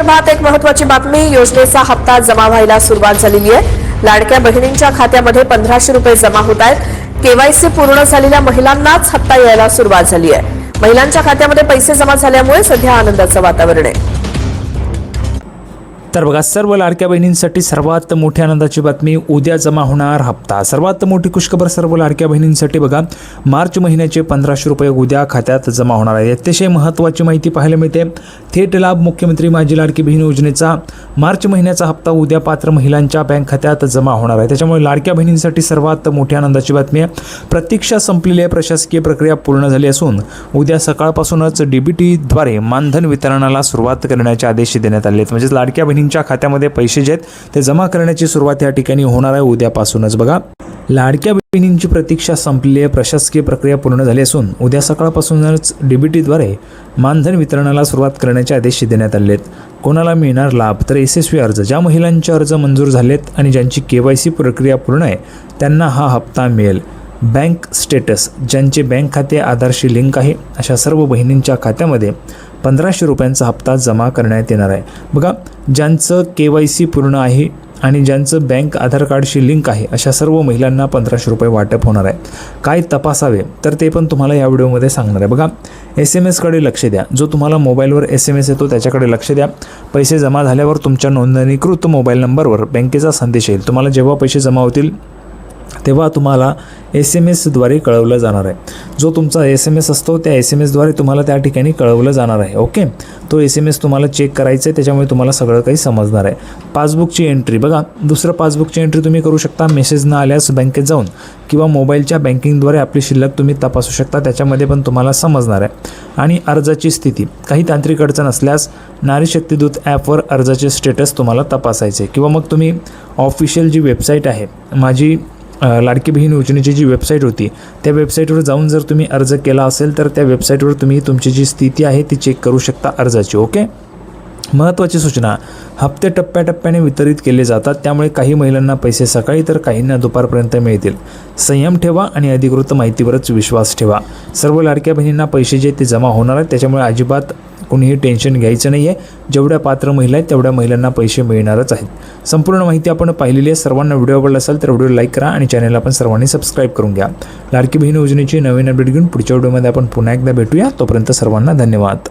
संदर्भात एक महत्त्वाची बातमी. योजनेचा हप्ता जमा व्हायला सुरुवात झालेली आहे. लाडक्या बहिणींच्या खात्यामध्ये 1500 रुपये जमा होत आहेत. केवायसी पूर्ण झालेल्या महिलांनाच हप्ता यायला सुरुवात झाली आहे. महिलांच्या खात्यामध्ये पैसे जमा झाल्यामुळे सध्या आनंदाचं वातावरण आहे. तर बघा, सर्व लाडक्या बहिणींसाठी सर्वात मोठी आनंदाची बातमी, उद्या जमा होणार हप्ता. सर्वात मोठी खुशखबर सर्व लाडक्या बहिणींसाठी बघा, मार्च महिन्याचे 1500 रुपये उद्या खात्यात जमा होणार आहे. अतिशय महत्त्वाची माहिती पाहायला मिळते. थेट लाभ मुख्यमंत्री माझी लाडकी बहीण योजनेचा मार्च महिन्याचा हप्ता उद्या पात्र महिलांच्या बँक खात्यात जमा होणार आहे. त्याच्यामुळे लाडक्या बहिणींसाठी सर्वात मोठी आनंदाची बातमी आहे. प्रतीक्षा संपलेली आहे. प्रशासकीय प्रक्रिया पूर्ण झाली असून उद्या सकाळपासूनच DBTद्वारे मानधन वितरणाला सुरुवात करण्याचे आदेश देण्यात आले आहेत. म्हणजे लाडक्या बहिणींच्या खात्यामध्ये पैसे जे आहेत ते जमा करण्याची सुरुवात या ठिकाणी होणार आहे उद्यापासूनच. बघा, लाडक्या बहिणींची प्रतीक्षा संपली आहे. प्रशासकीय प्रक्रिया पूर्ण झाली असून उद्या सकाळपासूनच DBTद्वारे मानधन वितरणाला सुरुवात करण्याचे आदेश देण्यात आले आहेत. कोणाला मिळणार लाभ? तर यशस्वी अर्ज, ज्या महिलांचे अर्ज मंजूर झालेत आणि ज्यांची KYC प्रक्रिया पूर्ण आहे त्यांना हा हप्ता मिळेल. बँक स्टेटस, ज्यांचे बँक खाते आधारशी लिंक आहे अशा सर्व बहिणींच्या खात्यामध्ये 1500 रुपयांचा हप्ता जमा करण्यात येणार आहे. बघा, ज्यांचं KYC पूर्ण आहे आणि ज्यांचं बँक आधार कार्डशी लिंक आहे अशा सर्व महिलांना 1500 रुपये वाटप होणार आहे. काय तपासावे तर ते पण तुम्हाला या व्हिडिओमध्ये सांगणार आहे. बघा, SMS-कडे लक्ष द्या. जो तुम्हाला मोबाईलवर SMS येतो त्याच्याकडे लक्ष द्या. पैसे जमा झाल्यावर तुमच्या नोंदणीकृत मोबाईल नंबरवर बँकेचा संदेश येईल. तुम्हाला जेव्हा पैसे जमा होतील तेव्हा तुम्हाला SMS-द्वारे कळवलं जाणार आहे. जो तुमचा SMS असतो त्या SMS-द्वारे तुम्हाला त्या ठिकाणी कळवलं जाणार आहे. ओके, तो SMS तुम्हाला चेक करायचा आहे. त्याच्यामुळे तुम्हाला सगळं काही समजणार आहे. पासबुकची एंट्री, बघा, दुसरं पासबुकची एंट्री तुम्ही करू शकता. मेसेज न आल्यास बँकेत जाऊन किंवा मोबाईलच्या बँकिंगद्वारे आपली शिल्लक तुम्ही तपासू शकता. त्याच्यामध्ये पण तुम्हाला समजणार आहे. आणि अर्जाची स्थिती, काही तांत्रिक अडचण असल्यास नारी शक्ती दूत ॲपवर अर्जाचे स्टेटस तुम्हाला तपासायचे किंवा मग तुम्ही ऑफिशियल जी वेबसाईट आहे माझी लाडकी बहीण योजनेची जी वेबसाईट होती त्या वेबसाईटवर जाऊन जर तुम्ही अर्ज केला असेल तर त्या वेबसाईटवर तुम्ही तुमची जी स्थिती आहे ती चेक करू शकता अर्जाची. ओके, महत्त्वाची सूचना, हप्ते टप्प्याटप्प्याने वितरित केले जातात. त्यामुळे काही महिलांना पैसे सकाळी तर काहींना दुपारपर्यंत मिळतील. संयम ठेवा आणि अधिकृत माहितीवरच विश्वास ठेवा. सर्व लाडक्या बहिणींना पैसे जे ते जमा होणार आहेत. त्याच्यामुळे अजिबात कोणीही टेन्शन घ्यायचं नाही आहे. जेवढ्या पात्र महिला आहेत तेवढ्या महिलांना पैसे मिळणारच आहेत. संपूर्ण माहिती आपण पाहिलेली आहे. सर्वांना व्हिडिओ आवडला असेल तर व्हिडिओ लाईक करा आणि चॅनलला पण सर्वांनी सबस्क्राईब करून घ्या. लाडकी बहीण योजनेची नवीन अपडेट घेऊन पुढच्या व्हिडिओमध्ये आपण पुन्हा एकदा भेटूया. तोपर्यंत सर्वांना धन्यवाद.